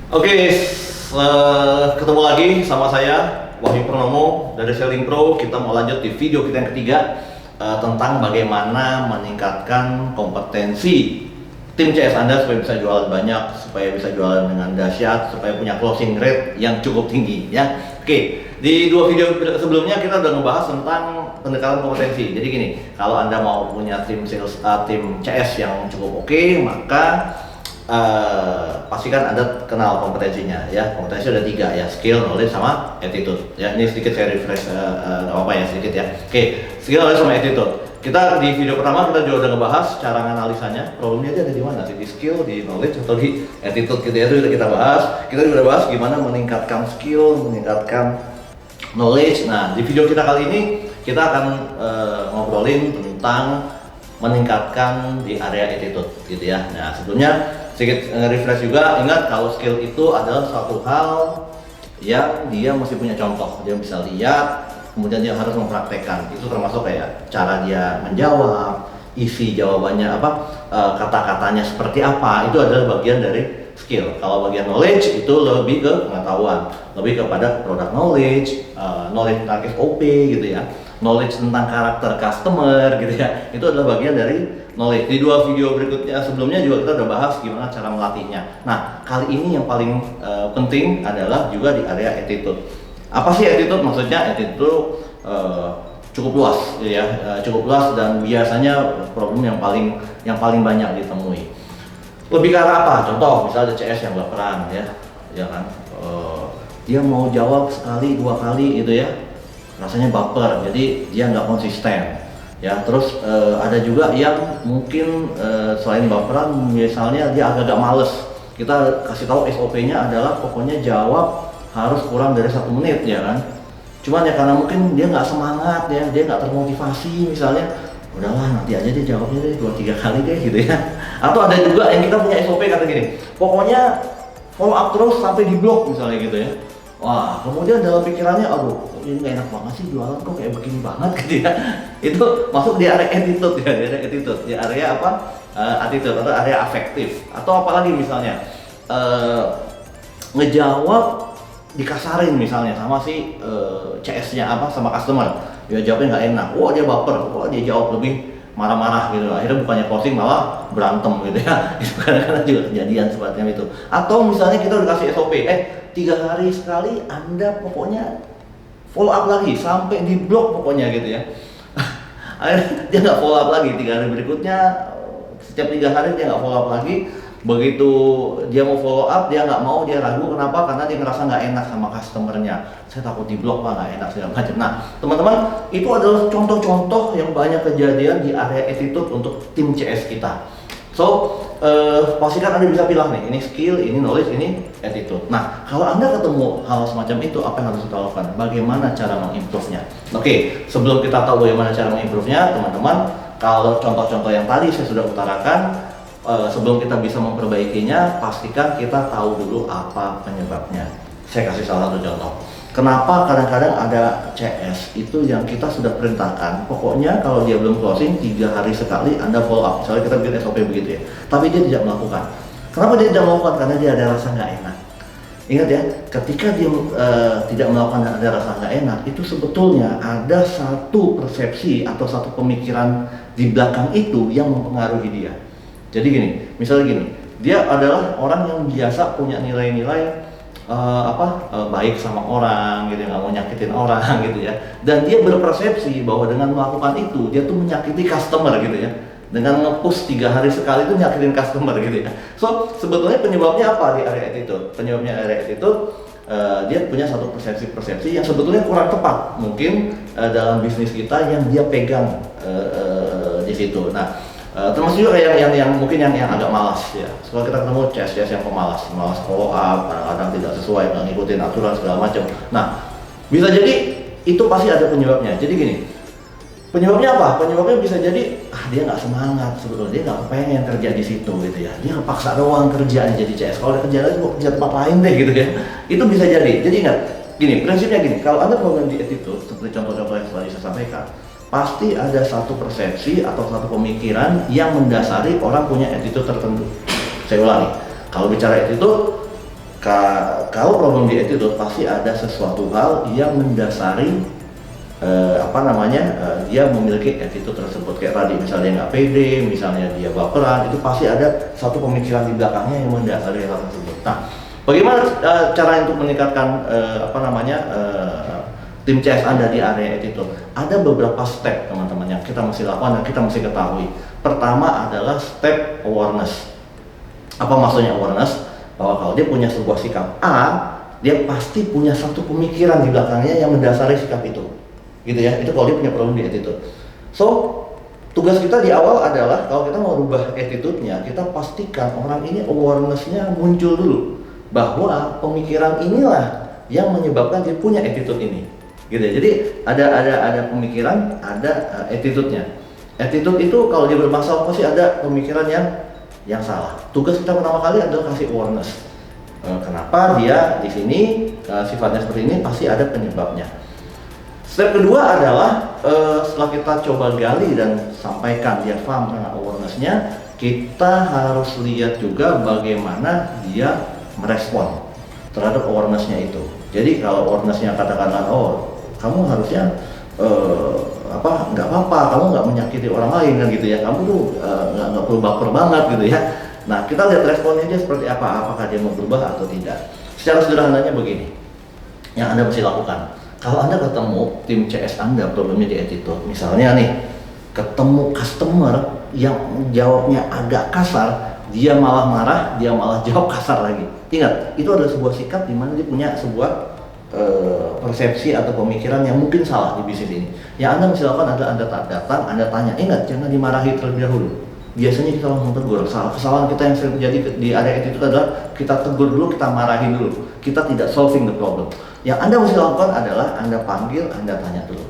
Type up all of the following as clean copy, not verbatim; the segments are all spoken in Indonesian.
Oke, ketemu lagi sama saya Wahyu Purnomo dari Selling Pro. Kita mau lanjut di video kita yang ketiga tentang bagaimana meningkatkan kompetensi tim CS Anda supaya bisa jualan banyak, supaya bisa jualan dengan dahsyat, supaya punya closing rate yang cukup tinggi ya. Oke, di dua video sebelumnya kita udah ngebahas tentang pendekatan kompetensi. Jadi gini, kalau Anda mau punya tim sales, tim CS yang cukup oke, maka pastikan Anda kenal kompetensinya ya. Kompetensi ada 3 ya, skill, knowledge, sama attitude ya. Ini sedikit saya refresh apa ya sedikit ya. Oke, skill, knowledge, sama attitude. Kita di video pertama kita juga udah ngebahas cara analisanya. Problemnya dia ada di mana sih? Di skill, di knowledge, atau di attitude gitu ya. Itu udah kita bahas. Kita juga udah bahas gimana meningkatkan skill, meningkatkan knowledge. Nah, di video kita kali ini kita akan ngobrolin tentang meningkatkan di area attitude gitu ya. Nah, sebelumnya sedikit refresh juga, ingat kalau skill itu adalah suatu hal yang dia mesti punya contoh, dia bisa lihat, kemudian dia harus mempraktekkan. Itu termasuk kayak cara dia menjawab, isi jawabannya apa, kata-katanya seperti apa, itu adalah bagian dari skill. Kalau bagian knowledge itu lebih ke pengetahuan, lebih kepada product knowledge, knowledge tentang SOP gitu ya, knowledge tentang karakter customer gitu ya. Itu adalah bagian dari knowledge. Di 2 video berikutnya sebelumnya juga kita udah bahas gimana cara melatihnya. Nah, kali ini yang paling penting adalah juga di area attitude. Apa sih attitude? Maksudnya attitude cukup luas ya, cukup luas dan biasanya problem yang paling banyak ditemui. Lebih ke arah apa? Contoh, misalnya CS yang baperan ya kan. Dia mau jawab sekali, 2 kali gitu ya, rasanya baper, jadi dia nggak konsisten. Ya, terus ada juga yang mungkin selain baperan, misalnya dia agak-agak males. Kita kasih tahu SOP-nya adalah pokoknya jawab harus kurang dari 1 menit ya kan. Cuman ya karena mungkin dia nggak semangat ya, dia nggak termotivasi misalnya, udahlah nanti aja dia jawabnya deh 2-3 kali deh gitu ya. Atau ada juga yang kita punya SOP kata gini, pokoknya follow up terus sampai di blok misalnya gitu ya. Wah, kemudian dalam pikirannya, aduh, ini gak enak banget sih jualan kok kayak begini banget gitu ya. Itu masuk di area attitude ya, di area attitude, di area apa? Attitude atau area afektif. Atau apalagi misalnya ngejawab dikasarin misalnya sama si CS-nya apa, sama customer. Ya jawabnya nggak enak, wah dia baper, wah dia jawab lebih marah-marah gitu. Akhirnya bukannya closing malah berantem gitu ya. Itu kadang-kadang juga kejadian seperti itu. Atau misalnya kita udah kasih SOP, 3 hari sekali Anda pokoknya follow up lagi sampai di blok pokoknya gitu ya. Akhirnya dia nggak follow up lagi, 3 hari berikutnya setiap 3 hari dia nggak follow up lagi. Begitu dia mau follow up, dia nggak mau, dia ragu. Kenapa? Karena dia ngerasa nggak enak sama customernya. Saya takut di blok pak, nggak enak segala macam. Nah teman-teman, itu adalah contoh-contoh yang banyak kejadian di area attitude untuk tim CS kita. So pastikan Anda bisa pilih nih, ini skill, ini knowledge, ini attitude. Nah kalau Anda ketemu hal semacam itu, apa yang harus kita lakukan? Bagaimana cara mengimprove-nya? Oke, sebelum kita tahu bagaimana cara mengimprove-nya, teman-teman, kalau contoh-contoh yang tadi saya sudah utarakan, sebelum kita bisa memperbaikinya, pastikan kita tahu dulu apa penyebabnya. Saya kasih salah satu contoh. Kenapa kadang-kadang ada CS itu yang kita sudah perintahkan, pokoknya kalau dia belum closing 3 hari sekali Anda follow up. Misalnya kita bikin SOP begitu ya, tapi dia tidak melakukan. Kenapa dia tidak melakukan? Karena dia ada rasa nggak enak. Ingat ya, ketika dia tidak melakukan dan ada rasa nggak enak, itu sebetulnya ada satu persepsi atau satu pemikiran di belakang itu yang mempengaruhi dia. Jadi gini, misalnya gini, dia adalah orang yang biasa punya nilai-nilai baik sama orang gitu, nggak mau nyakitin orang gitu ya. Dan dia berpersepsi bahwa dengan melakukan itu dia tuh menyakiti customer gitu ya. Dengan nge-push 3 hari sekali itu nyakitin customer gitu ya. So sebetulnya penyebabnya apa di area attitude? Penyebabnya area attitude, dia punya satu persepsi yang sebetulnya kurang tepat mungkin dalam bisnis kita yang dia pegang di situ. Nah termasuk juga kayak yang mungkin yang agak malas ya. Kalau kita ketemu CS yang malas follow up, kadang-kadang tidak sesuai, nggak ngikutin aturan segala macam. Nah, bisa jadi itu pasti ada penyebabnya. Jadi gini, penyebabnya apa? Penyebabnya bisa jadi dia nggak semangat sebetulnya, dia nggak pengen kerja di situ gitu ya. Dia kepaksa doang kerjanya jadi CS. Kalau ada kerja lagi, mau kerja tempat lain deh gitu ya. Itu bisa jadi. Jadi ingat, gini prinsipnya gini. Kalau Anda problem di attitude seperti contoh-contoh yang tadi saya sampaikan, pasti ada satu persepsi atau satu pemikiran yang mendasari orang punya attitude tertentu. Saya ulangi, kalau bicara attitude, Kalau problem di attitude pasti ada sesuatu hal yang mendasari dia memiliki attitude tersebut. Kayak tadi misalnya dia nggak pede, misalnya dia baperan, itu pasti ada satu pemikiran di belakangnya yang mendasari hal tersebut. Nah, bagaimana cara untuk meningkatkan tim CS Anda di area attitude? Ada beberapa step teman-teman yang kita mesti lakukan dan kita mesti ketahui. Pertama adalah step awareness. Apa maksudnya awareness? Bahwa kalau dia punya sebuah sikap A, dia pasti punya satu pemikiran di belakangnya yang mendasari sikap itu, gitu ya. Itu kalau dia punya problem di attitude. So, tugas kita di awal adalah kalau kita mau rubah attitude-nya, kita pastikan orang ini awareness-nya muncul dulu bahwa pemikiran inilah yang menyebabkan dia punya attitude ini, gitu ya. Jadi ada pemikiran, ada attitude-nya. Attitude itu kalau dia bermasalah pasti ada pemikiran yang salah. Tugas kita pertama kali adalah kasih awareness. Kenapa dia di sini sifatnya seperti ini, pasti ada penyebabnya. Step kedua adalah setelah kita coba gali dan sampaikan dia paham dengan awareness-nya, kita harus lihat juga bagaimana dia merespon terhadap awareness-nya itu. Jadi kalau awareness-nya katakanlah, oh kamu harusnya nggak apa-apa, kamu nggak menyakiti orang lain kan gitu ya, kamu tuh nggak perlu baper banget gitu ya. Nah, kita lihat responnya dia seperti apa, apakah dia mau berubah atau tidak. Secara sederhananya begini, yang Anda mesti lakukan. Kalau Anda ketemu tim CS Anda problemnya di attitude, misalnya nih, ketemu customer yang jawabnya agak kasar, dia malah marah, dia malah jawab kasar lagi. Ingat, itu adalah sebuah sikap di mana dia punya sebuah persepsi atau pemikiran yang mungkin salah di bisnis ini. Yang Anda mesti lakukan adalah Anda datang, Anda tanya, ingat jangan dimarahi terlebih dahulu. Biasanya kita langsung tegur. Kesalahan kita yang sering terjadi di area attitude adalah kita tegur dulu, kita marahin dulu. Kita tidak solving the problem. Yang Anda mesti lakukan adalah Anda panggil, Anda tanya dulu.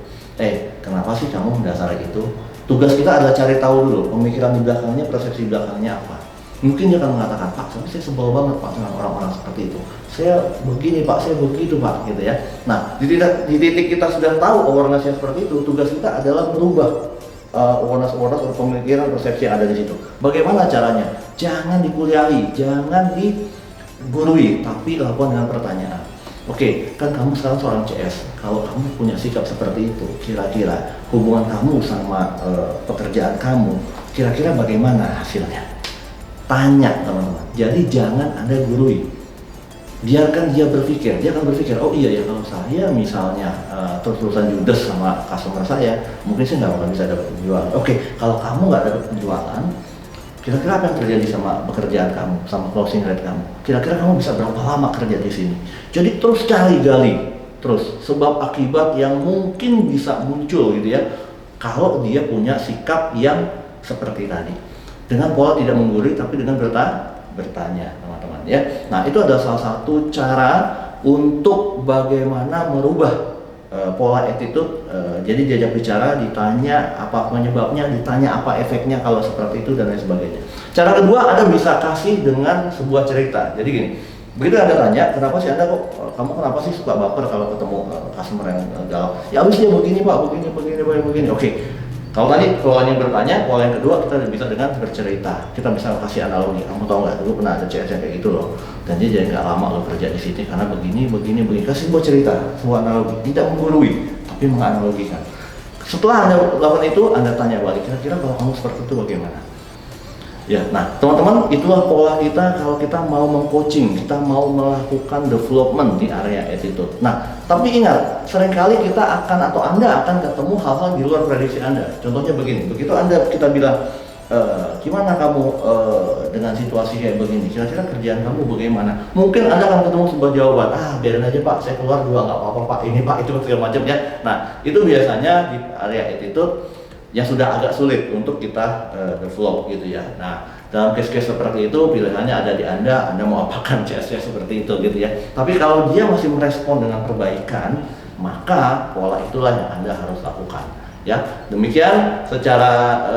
Kenapa sih kamu mendasari itu? Tugas kita adalah cari tahu dulu pemikiran di belakangnya, persepsi di belakangnya apa. Mungkin dia akan mengatakan, Pak, tapi saya sebel banget Pak dengan orang-orang seperti itu. Saya begini Pak, saya begitu Pak, gitu ya. Nah, di titik kita sudah tahu awareness-nya seperti itu, tugas kita adalah merubah awareness atau pemikiran, persepsi yang ada di situ. Bagaimana caranya? Jangan dikuliahi, jangan digurui, tapi lakukan dengan pertanyaan. Oke, kan kamu sekarang seorang CS. Kalau kamu punya sikap seperti itu, kira-kira hubungan kamu sama pekerjaan kamu, kira-kira bagaimana hasilnya? Tanya teman-teman. Jadi jangan Anda gurui. Biarkan dia berpikir. Dia akan berpikir, oh iya ya kalau saya misalnya terus-terusan judes sama customer saya, mungkin saya nggak akan bisa dapat penjualan. Oke, kalau kamu nggak dapat penjualan, kira-kira apa yang terjadi sama pekerjaan kamu, sama closing rate kamu? Kira-kira kamu bisa berapa lama kerja di sini? Jadi terus cari gali, terus sebab akibat yang mungkin bisa muncul gitu ya. Kalau dia punya sikap yang seperti tadi. Dengan pola tidak menggurui tapi dengan bertanya teman-teman ya. Nah, itu adalah salah satu cara untuk bagaimana merubah pola attitude. Jadi diajak bicara, ditanya apa penyebabnya, ditanya apa efeknya kalau seperti itu dan lain sebagainya. Cara kedua, Anda bisa kasih dengan sebuah cerita. Jadi gini, begitu Anda tanya, kenapa sih kamu kenapa sih suka baper kalau ketemu customer yang galau? Ya habis dia begini Pak, begini. Oke. Kalau yang bertanya, pola yang kedua kita bisa dengan bercerita. Kita bisa kasih analogi. Kamu tahu nggak, dulu pernah ada CS yang kayak gitu loh. Dan dia jadi nggak lama lo kerja di sini karena begini. Kasih buat cerita, sebuah analogi. Tidak menggurui, tapi menganalogikan. Setelah Anda lakukan itu, Anda tanya balik. Kira-kira kalau kamu seperti itu bagaimana? Ya, nah teman-teman, itulah pola kita kalau kita mau meng-coaching, kita mau melakukan development di area attitude. Nah, tapi ingat, seringkali kita akan atau Anda akan ketemu hal-hal di luar prediksi Anda. Contohnya begini, begitu kita bilang, gimana kamu dengan situasi kayak begini, kira-kira kerjaan kamu bagaimana? Mungkin Anda akan ketemu sebuah jawaban, biarin aja Pak, saya keluar juga nggak apa-apa Pak, ini Pak, itu segala macam ya. Nah, itu biasanya di area attitude yang sudah agak sulit untuk kita develop gitu ya. Nah, dalam case-case seperti itu pilihannya ada di Anda mau apakan CS seperti itu gitu ya. Tapi kalau dia masih merespon dengan perbaikan, maka pola itulah yang Anda harus lakukan ya. Demikian secara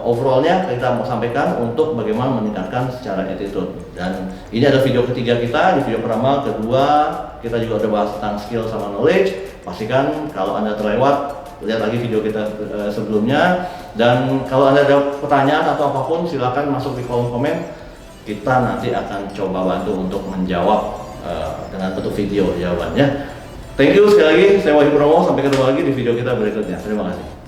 overallnya kita mau sampaikan untuk bagaimana meningkatkan secara attitude. Dan ini ada video ketiga kita, di video pertama, kedua kita juga udah bahas tentang skill sama knowledge. Pastikan kalau Anda terlewat, lihat lagi video kita sebelumnya, dan kalau Anda ada pertanyaan atau apapun silakan masuk di kolom komen, kita nanti akan coba bantu untuk menjawab dengan bentuk video jawabannya. Thank you sekali lagi, saya Wahyu Purnomo, sampai ketemu lagi di video kita berikutnya. Terima kasih.